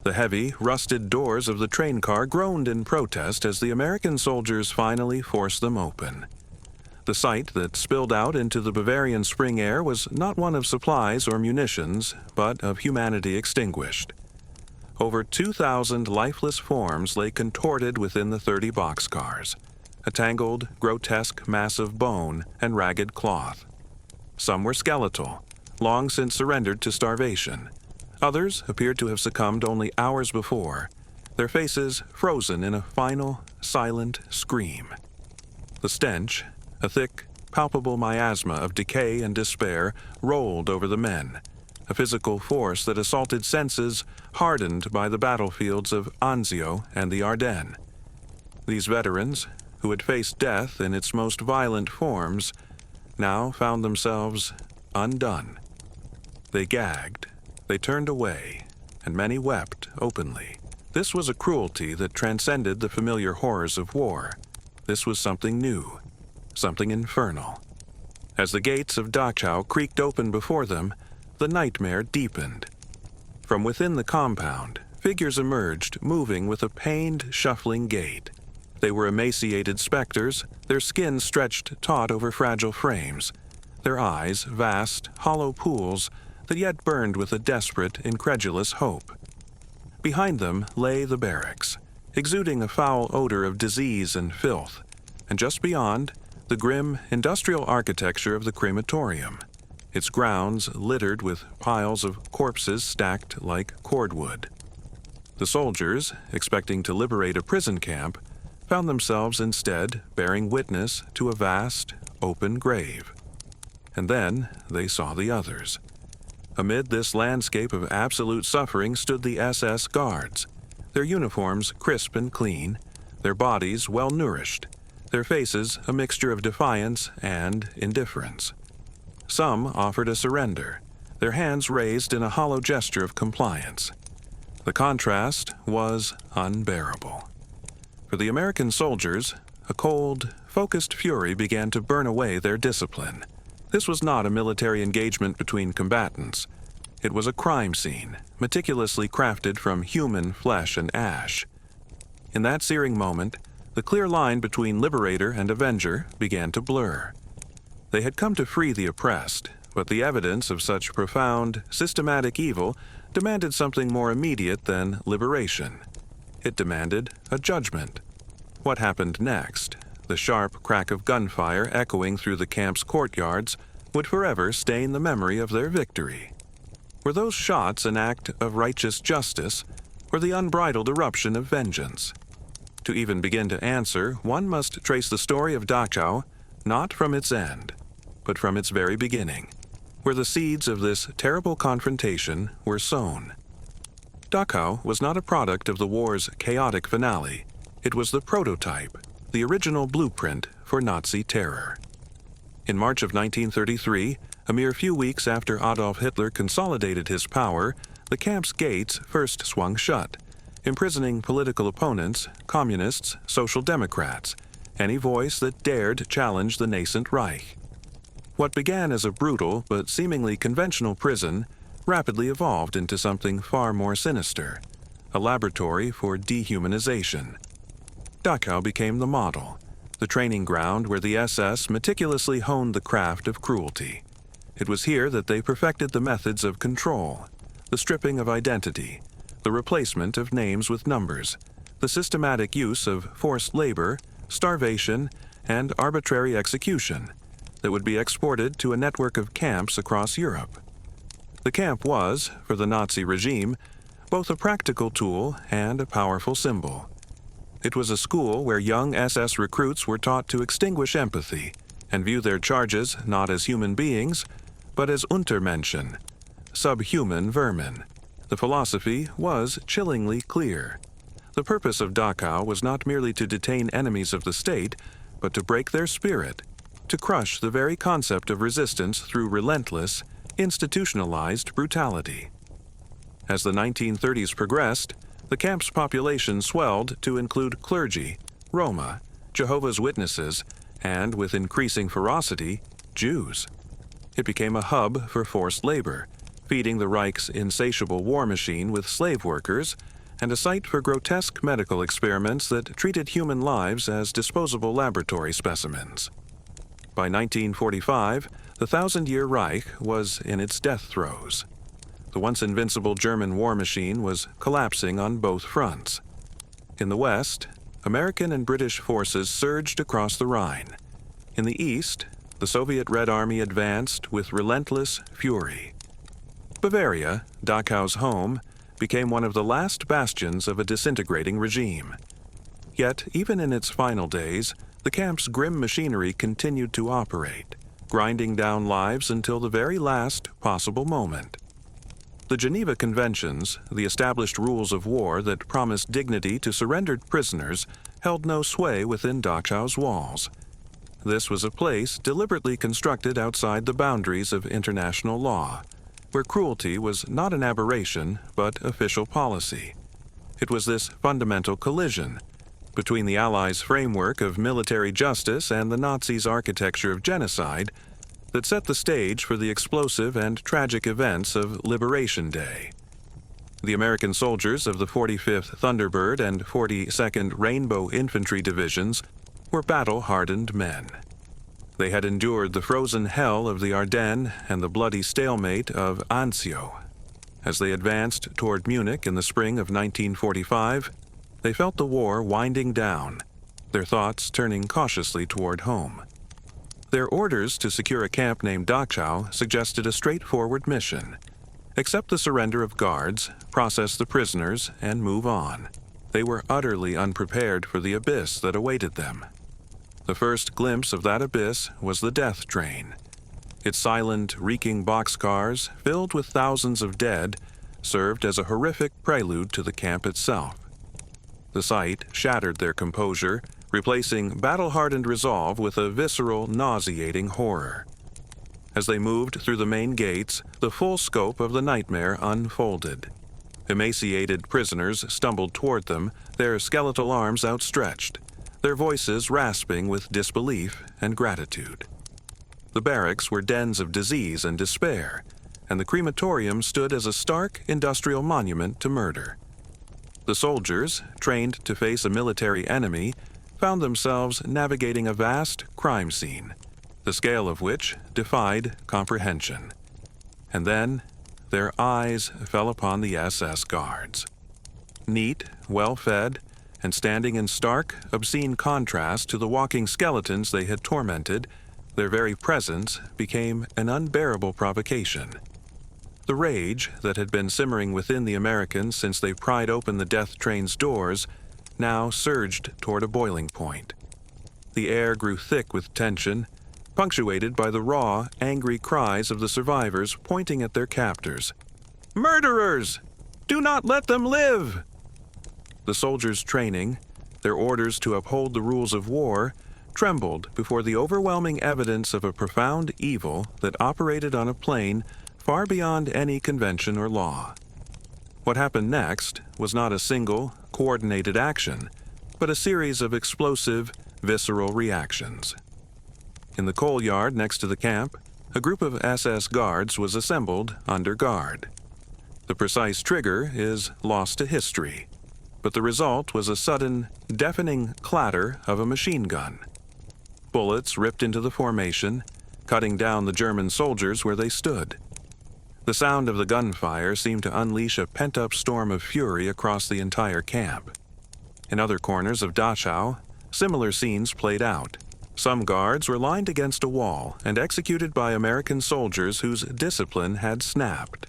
The heavy, rusted doors of the train car groaned in protest as the American soldiers finally forced them open. The sight that spilled out into the Bavarian spring air was not one of supplies or munitions, but of humanity extinguished. Over 2,000 lifeless forms lay contorted within the 30 boxcars, a tangled, grotesque mass of bone and ragged cloth. Some were skeletal, long since surrendered to starvation. Others appeared to have succumbed only hours before, their faces frozen in a final, silent scream. The stench, a thick, palpable miasma of decay and despair, rolled over the men, a physical force that assaulted senses hardened by the battlefields of Anzio and the Ardennes. These veterans, who had faced death in its most violent forms, now found themselves undone. They gagged, they turned away, and many wept openly. This was a cruelty that transcended the familiar horrors of war. This was something new, something infernal. As the gates of Dachau creaked open before them, the nightmare deepened. From within the compound, figures emerged, moving with a pained, shuffling gait. They were emaciated specters, their skin stretched taut over fragile frames, their eyes vast, hollow pools that yet burned with a desperate, incredulous hope. Behind them lay the barracks, exuding a foul odor of disease and filth, and just beyond, the grim, industrial architecture of the crematorium, its grounds littered with piles of corpses stacked like cordwood. The soldiers, expecting to liberate a prison camp, found themselves instead bearing witness to a vast, open grave. And then they saw the others. Amid this landscape of absolute suffering stood the SS guards, their uniforms crisp and clean, their bodies well-nourished, their faces a mixture of defiance and indifference. Some offered a surrender, their hands raised in a hollow gesture of compliance. The contrast was unbearable. For the American soldiers, a cold, focused fury began to burn away their discipline. This was not a military engagement between combatants. It was a crime scene, meticulously crafted from human flesh and ash. In that searing moment, the clear line between liberator and avenger began to blur. They had come to free the oppressed, but the evidence of such profound, systematic evil demanded something more immediate than liberation. It demanded a judgment. What happened next, the sharp crack of gunfire echoing through the camp's courtyards, would forever stain the memory of their victory. Were those shots an act of righteous justice, or the unbridled eruption of vengeance? To even begin to answer, one must trace the story of Dachau not from its end, but from its very beginning, where the seeds of this terrible confrontation were sown. Dachau was not a product of the war's chaotic finale. It was the prototype, the original blueprint for Nazi terror. In March of 1933, a mere few weeks after Adolf Hitler consolidated his power, the camp's gates first swung shut, imprisoning political opponents, communists, social democrats, any voice that dared challenge the nascent Reich. What began as a brutal but seemingly conventional prison rapidly evolved into something far more sinister, a laboratory for dehumanization. Dachau became the model, the training ground where the SS meticulously honed the craft of cruelty. It was here that they perfected the methods of control, the stripping of identity, the replacement of names with numbers, the systematic use of forced labor, starvation, and arbitrary execution that would be exported to a network of camps across Europe. The camp was, for the Nazi regime, both a practical tool and a powerful symbol. It was a school where young SS recruits were taught to extinguish empathy and view their charges not as human beings, but as Untermenschen, subhuman vermin. The philosophy was chillingly clear. The purpose of Dachau was not merely to detain enemies of the state, but to break their spirit, to crush the very concept of resistance through relentless, institutionalized brutality. As the 1930s progressed, the camp's population swelled to include clergy, Roma, Jehovah's Witnesses, and, with increasing ferocity, Jews. It became a hub for forced labor, feeding the Reich's insatiable war machine with slave workers and a site for grotesque medical experiments that treated human lives as disposable laboratory specimens. By 1945, the Thousand-Year Reich was in its death throes. The once invincible German war machine was collapsing on both fronts. In the West, American and British forces surged across the Rhine. In the East, the Soviet Red Army advanced with relentless fury. Bavaria, Dachau's home, became one of the last bastions of a disintegrating regime. Yet, even in its final days, the camp's grim machinery continued to operate, grinding down lives until the very last possible moment. The Geneva Conventions, the established rules of war that promised dignity to surrendered prisoners, held no sway within Dachau's walls. This was a place deliberately constructed outside the boundaries of international law, where cruelty was not an aberration but official policy. It was this fundamental collision between the Allies' framework of military justice and the Nazis' architecture of genocide that set the stage for the explosive and tragic events of Liberation Day. The American soldiers of the 45th Thunderbird and 42nd Rainbow Infantry Divisions were battle-hardened men. They had endured the frozen hell of the Ardennes and the bloody stalemate of Anzio. As they advanced toward Munich in the spring of 1945, they felt the war winding down, their thoughts turning cautiously toward home. Their orders to secure a camp named Dachau suggested a straightforward mission: accept the surrender of guards, process the prisoners, and move on. They were utterly unprepared for the abyss that awaited them. The first glimpse of that abyss was the death train. Its silent, reeking boxcars, filled with thousands of dead, served as a horrific prelude to the camp itself. The sight shattered their composure, replacing battle-hardened resolve with a visceral, nauseating horror. As they moved through the main gates, the full scope of the nightmare unfolded. Emaciated prisoners stumbled toward them, their skeletal arms outstretched, their voices rasping with disbelief and gratitude. The barracks were dens of disease and despair, and the crematorium stood as a stark industrial monument to murder. The soldiers, trained to face a military enemy, found themselves navigating a vast crime scene, the scale of which defied comprehension. And then, their eyes fell upon the SS guards. Neat, well-fed, and standing in stark, obscene contrast to the walking skeletons they had tormented, their very presence became an unbearable provocation. The rage that had been simmering within the Americans since they pried open the death train's doors now surged toward a boiling point. The air grew thick with tension, punctuated by the raw, angry cries of the survivors pointing at their captors. "Murderers! Do not let them live!" The soldiers' training, their orders to uphold the rules of war, trembled before the overwhelming evidence of a profound evil that operated on a plane far beyond any convention or law. What happened next was not a single, coordinated action, but a series of explosive, visceral reactions. In the coal yard next to the camp, a group of SS guards was assembled under guard. The precise trigger is lost to history, but the result was a sudden, deafening clatter of a machine gun. Bullets ripped into the formation, cutting down the German soldiers where they stood. The sound of the gunfire seemed to unleash a pent-up storm of fury across the entire camp. In other corners of Dachau, similar scenes played out. Some guards were lined against a wall and executed by American soldiers whose discipline had snapped.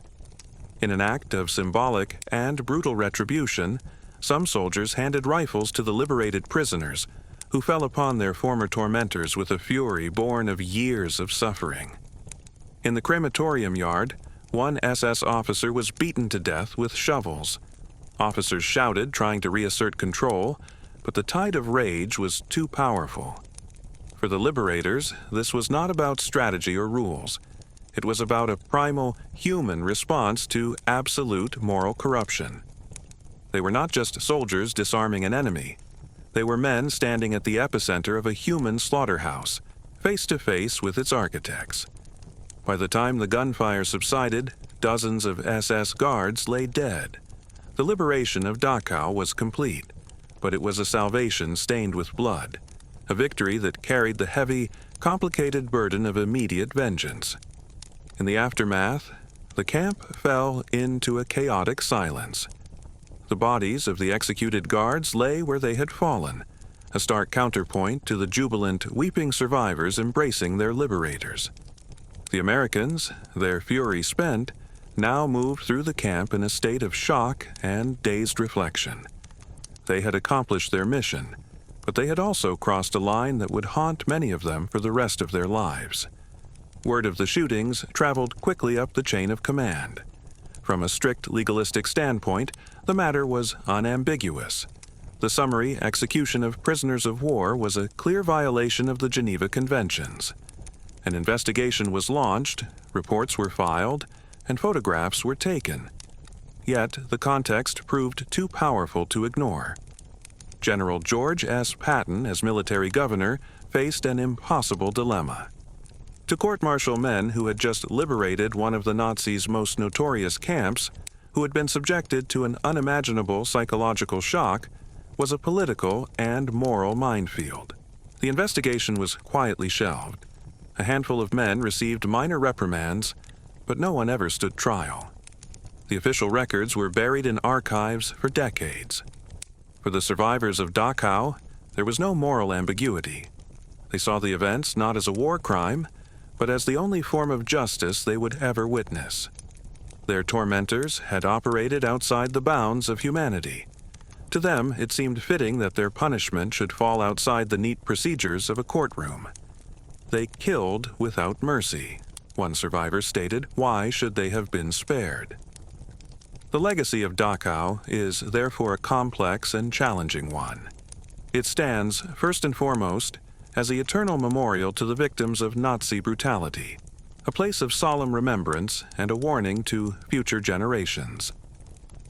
In an act of symbolic and brutal retribution, some soldiers handed rifles to the liberated prisoners, who fell upon their former tormentors with a fury born of years of suffering. In the crematorium yard, one SS officer was beaten to death with shovels. Officers shouted, trying to reassert control, but the tide of rage was too powerful. For the liberators, this was not about strategy or rules. It was about a primal, human response to absolute moral corruption. They were not just soldiers disarming an enemy. They were men standing at the epicenter of a human slaughterhouse, face to face with its architects. By the time the gunfire subsided, dozens of SS guards lay dead. The liberation of Dachau was complete, but it was a salvation stained with blood, a victory that carried the heavy, complicated burden of immediate vengeance. In the aftermath, the camp fell into a chaotic silence. The bodies of the executed guards lay where they had fallen, a stark counterpoint to the jubilant, weeping survivors embracing their liberators. The Americans, their fury spent, now moved through the camp in a state of shock and dazed reflection. They had accomplished their mission, but they had also crossed a line that would haunt many of them for the rest of their lives. Word of the shootings traveled quickly up the chain of command. From a strict legalistic standpoint, the matter was unambiguous. The summary execution of prisoners of war was a clear violation of the Geneva Conventions. An investigation was launched, reports were filed, and photographs were taken. Yet the context proved too powerful to ignore. General George S. Patton, as military governor, faced an impossible dilemma. To court-martial men who had just liberated one of the Nazis' most notorious camps, who had been subjected to an unimaginable psychological shock, was a political and moral minefield. The investigation was quietly shelved. A handful of men received minor reprimands, but no one ever stood trial. The official records were buried in archives for decades. For the survivors of Dachau, there was no moral ambiguity. They saw the events not as a war crime, but as the only form of justice they would ever witness. Their tormentors had operated outside the bounds of humanity. To them, it seemed fitting that their punishment should fall outside the neat procedures of a courtroom. They killed without mercy. One survivor stated, "Why should they have been spared?" The legacy of Dachau is therefore a complex and challenging one. It stands, first and foremost, as the eternal memorial to the victims of Nazi brutality, a place of solemn remembrance and a warning to future generations.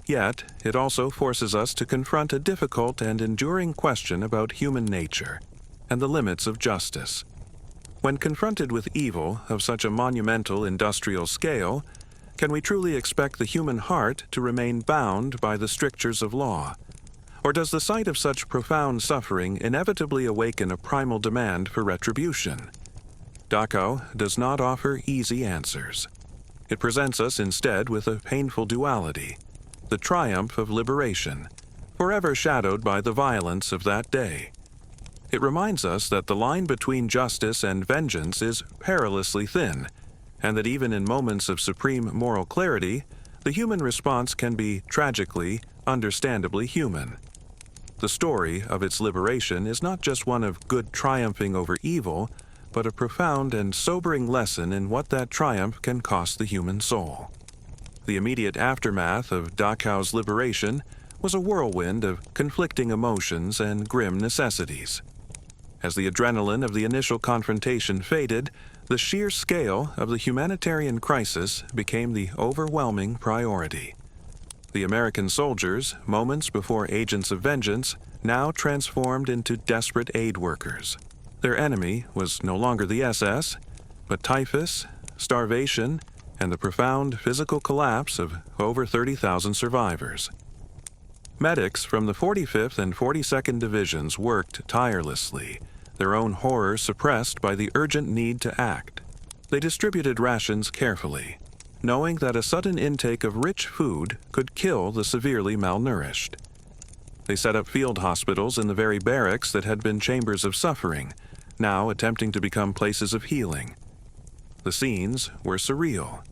Yet, it also forces us to confront a difficult and enduring question about human nature and the limits of justice. When confronted with evil of such a monumental industrial scale, can we truly expect the human heart to remain bound by the strictures of law? Or does the sight of such profound suffering inevitably awaken a primal demand for retribution? Dachau does not offer easy answers. It presents us instead with a painful duality, the triumph of liberation, forever shadowed by the violence of that day. It reminds us that the line between justice and vengeance is perilously thin, and that even in moments of supreme moral clarity, the human response can be tragically, understandably human. The story of its liberation is not just one of good triumphing over evil, but a profound and sobering lesson in what that triumph can cost the human soul. The immediate aftermath of Dachau's liberation was a whirlwind of conflicting emotions and grim necessities. As the adrenaline of the initial confrontation faded, the sheer scale of the humanitarian crisis became the overwhelming priority. The American soldiers, moments before agents of vengeance, now transformed into desperate aid workers. Their enemy was no longer the SS, but typhus, starvation, and the profound physical collapse of over 30,000 survivors. Medics from the 45th and 42nd Divisions worked tirelessly, their own horror suppressed by the urgent need to act. They distributed rations carefully, knowing that a sudden intake of rich food could kill the severely malnourished. They set up field hospitals in the very barracks that had been chambers of suffering, now attempting to become places of healing. The scenes were surreal.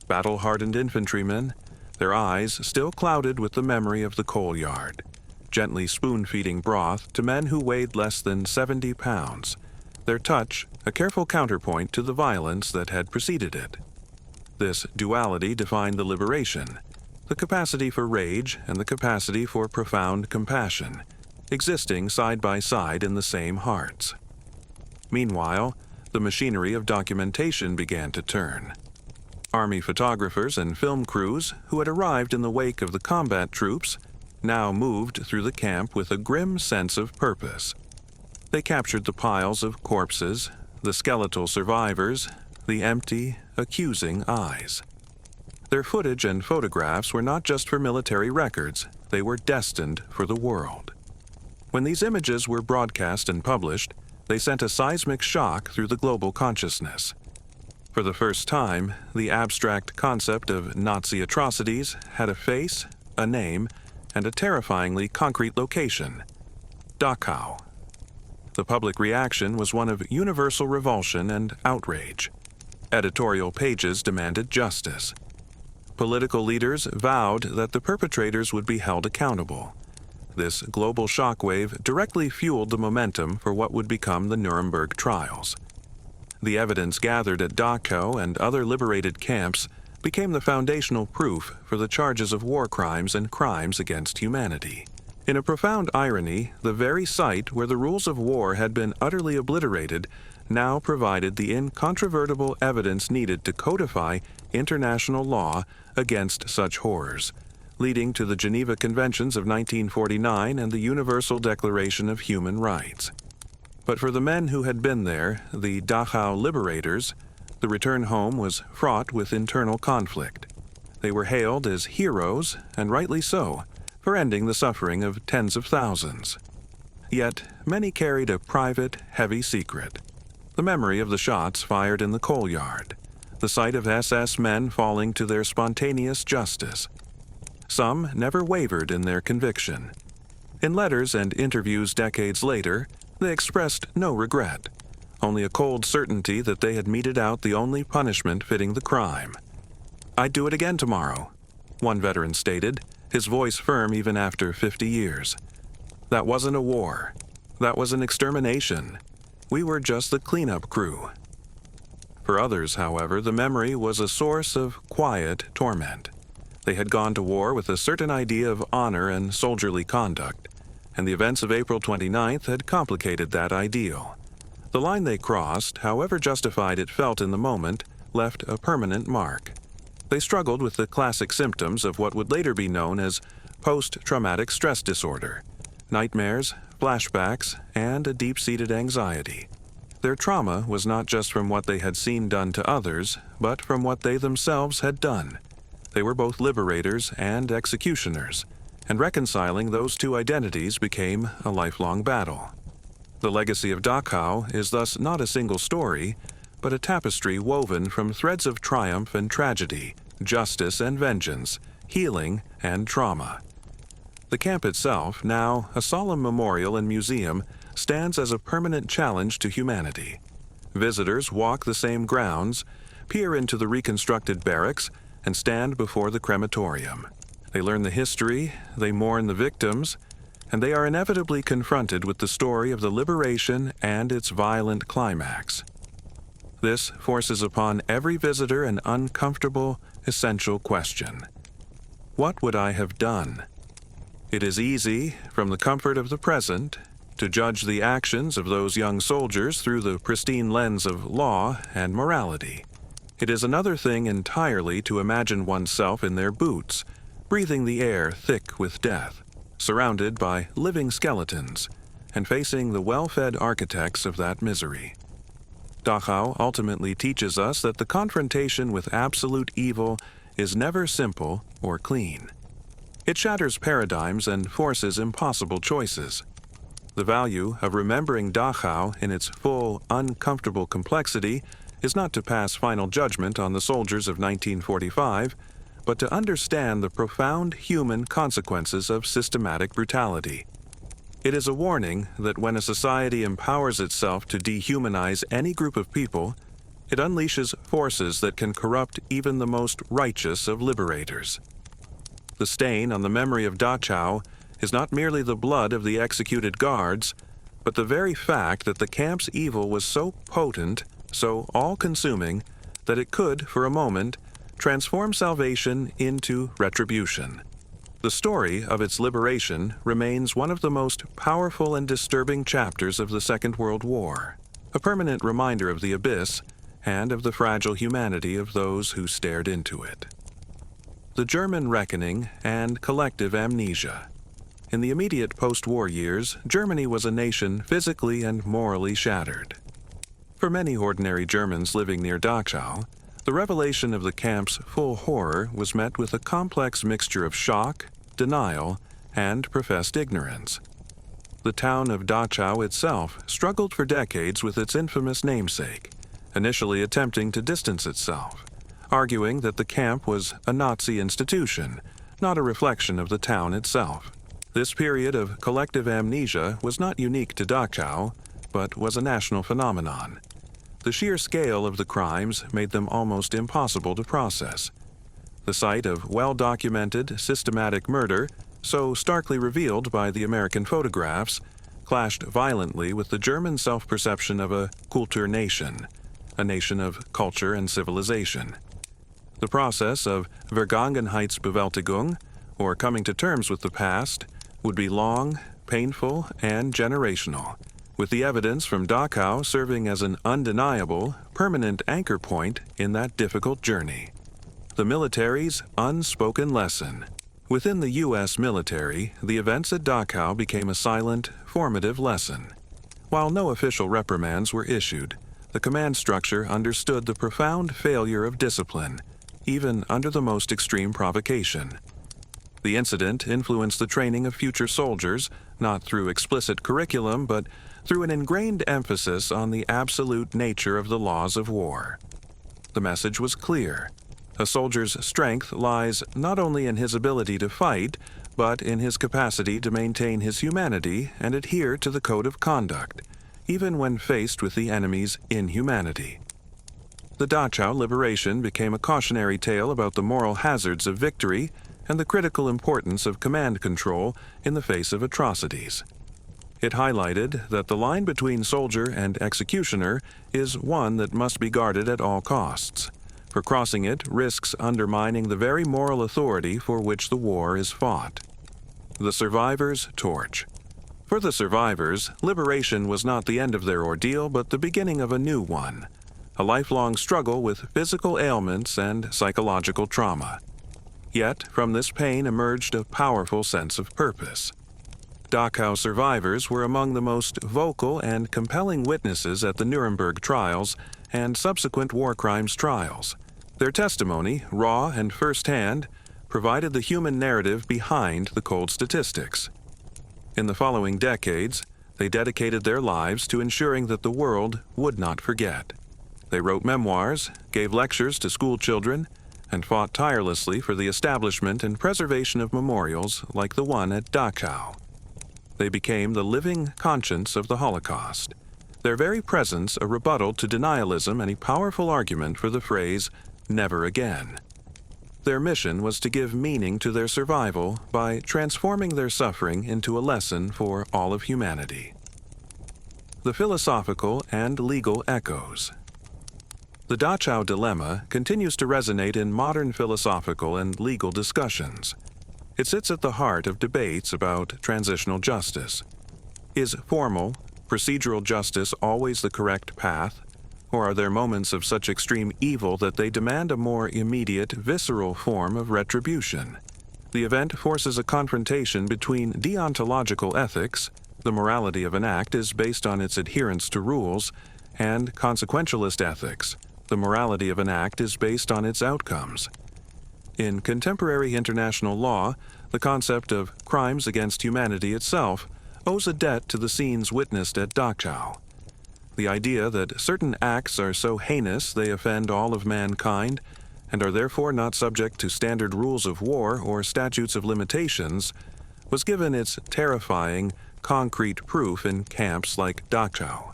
Battle-hardened infantrymen, their eyes still clouded with the memory of the coal yard, gently spoon-feeding broth to men who weighed less than 70 pounds, their touch a careful counterpoint to the violence that had preceded it. This duality defined the liberation, the capacity for rage and the capacity for profound compassion, existing side by side in the same hearts. Meanwhile, the machinery of documentation began to turn. Army photographers and film crews who had arrived in the wake of the combat troops now moved through the camp with a grim sense of purpose. They captured the piles of corpses, the skeletal survivors, the empty, accusing eyes. Their footage and photographs were not just for military records, they were destined for the world. When these images were broadcast and published, they sent a seismic shock through the global consciousness. For the first time, the abstract concept of Nazi atrocities had a face, a name, and a terrifyingly concrete location: Dachau. The public reaction was one of universal revulsion and outrage. Editorial pages demanded justice. Political leaders vowed that the perpetrators would be held accountable. This global shockwave directly fueled the momentum for what would become the Nuremberg trials. The evidence gathered at Dachau and other liberated camps became the foundational proof for the charges of war crimes and crimes against humanity. In a profound irony, the very site where the rules of war had been utterly obliterated now provided the incontrovertible evidence needed to codify international law against such horrors, leading to the Geneva Conventions of 1949 and the Universal Declaration of Human Rights. But for the men who had been there, the Dachau liberators, the return home was fraught with internal conflict. They were hailed as heroes, and rightly so, for ending the suffering of tens of thousands. Yet, many carried a private, heavy secret: the memory of the shots fired in the coal yard, the sight of SS men falling to their spontaneous justice. Some never wavered in their conviction. In letters and interviews decades later, they expressed no regret, only a cold certainty that they had meted out the only punishment fitting the crime. "I'd do it again tomorrow," one veteran stated, his voice firm even after 50 years. "That wasn't a war. That was an extermination. We were just the cleanup crew." For others, however, the memory was a source of quiet torment. They had gone to war with a certain idea of honor and soldierly conduct, and the events of April 29th had complicated that ideal. The line they crossed, however justified it felt in the moment, left a permanent mark. They struggled with the classic symptoms of what would later be known as post-traumatic stress disorder: nightmares, flashbacks, and a deep-seated anxiety. Their trauma was not just from what they had seen done to others, but from what they themselves had done. They were both liberators and executioners, and reconciling those two identities became a lifelong battle. The legacy of Dachau is thus not a single story, but a tapestry woven from threads of triumph and tragedy, justice and vengeance, healing and trauma. The camp itself, now a solemn memorial and museum, stands as a permanent challenge to humanity. Visitors walk the same grounds, peer into the reconstructed barracks, and stand before the crematorium. They learn the history, they mourn the victims, and they are inevitably confronted with the story of the liberation and its violent climax. This forces upon every visitor an uncomfortable, essential question: what would I have done? It is easy, from the comfort of the present, to judge the actions of those young soldiers through the pristine lens of law and morality. It is another thing entirely to imagine oneself in their boots, breathing the air thick with death, surrounded by living skeletons, and facing the well-fed architects of that misery. Dachau ultimately teaches us that the confrontation with absolute evil is never simple or clean. It shatters paradigms and forces impossible choices. The value of remembering Dachau in its full, uncomfortable complexity is not to pass final judgment on the soldiers of 1945, but to understand the profound human consequences of systematic brutality. It is a warning that when a society empowers itself to dehumanize any group of people, it unleashes forces that can corrupt even the most righteous of liberators. The stain on the memory of Dachau is not merely the blood of the executed guards, but the very fact that the camp's evil was so potent, so all-consuming, that it could, for a moment, transform salvation into retribution. The story of its liberation remains one of the most powerful and disturbing chapters of the Second World War, a permanent reminder of the abyss and of the fragile humanity of those who stared into it. The German reckoning and collective amnesia. In the immediate post-war years, Germany was a nation physically and morally shattered. For many ordinary Germans living near Dachau, The revelation of the camp's full horror was met with a complex mixture of shock, denial, and professed ignorance. The town of Dachau itself struggled for decades with its infamous namesake, initially attempting to distance itself, arguing that the camp was a Nazi institution, not a reflection of the town itself. This period of collective amnesia was not unique to Dachau, but was a national phenomenon. The sheer scale of the crimes made them almost impossible to process. The sight of well-documented, systematic murder, so starkly revealed by the American photographs, clashed violently with the German self-perception of a Kulturnation, a nation of culture and civilization. The process of Vergangenheitsbewältigung, or coming to terms with the past, would be long, painful, and generational, with the evidence from Dachau serving as an undeniable, permanent anchor point in that difficult journey. The military's unspoken lesson. Within the U.S. military, the events at Dachau became a silent, formative lesson. While no official reprimands were issued, the command structure understood the profound failure of discipline, even under the most extreme provocation. The incident influenced the training of future soldiers, not through explicit curriculum, but through an ingrained emphasis on the absolute nature of the laws of war. The message was clear. A soldier's strength lies not only in his ability to fight, but in his capacity to maintain his humanity and adhere to the code of conduct, even when faced with the enemy's inhumanity. The Dachau liberation became a cautionary tale about the moral hazards of victory and the critical importance of command control in the face of atrocities. It highlighted that the line between soldier and executioner is one that must be guarded at all costs, for crossing it risks undermining the very moral authority for which the war is fought. The survivor's torch. For the survivors, liberation was not the end of their ordeal, but the beginning of a new one, a lifelong struggle with physical ailments and psychological trauma. Yet, from this pain emerged a powerful sense of purpose. Dachau survivors were among the most vocal and compelling witnesses at the Nuremberg trials and subsequent war crimes trials. Their testimony, raw and firsthand, provided the human narrative behind the cold statistics. In the following decades, they dedicated their lives to ensuring that the world would not forget. They wrote memoirs, gave lectures to school children, and fought tirelessly for the establishment and preservation of memorials like the one at Dachau. They became the living conscience of the Holocaust, their very presence a rebuttal to denialism and a powerful argument for the phrase, "never again." Their mission was to give meaning to their survival by transforming their suffering into a lesson for all of humanity. The philosophical and legal echoes. The Dachau dilemma continues to resonate in modern philosophical and legal discussions. It sits at the heart of debates about transitional justice. Is formal, procedural justice always the correct path, or are there moments of such extreme evil that they demand a more immediate, visceral form of retribution? The event forces a confrontation between deontological ethics, the morality of an act is based on its adherence to rules, and consequentialist ethics, the morality of an act is based on its outcomes. In contemporary international law, the concept of crimes against humanity itself owes a debt to the scenes witnessed at Dachau. The idea that certain acts are so heinous they offend all of mankind and are therefore not subject to standard rules of war or statutes of limitations was given its terrifying, concrete proof in camps like Dachau.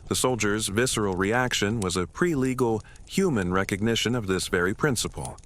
The soldiers' visceral reaction was a pre-legal, human recognition of this very principle.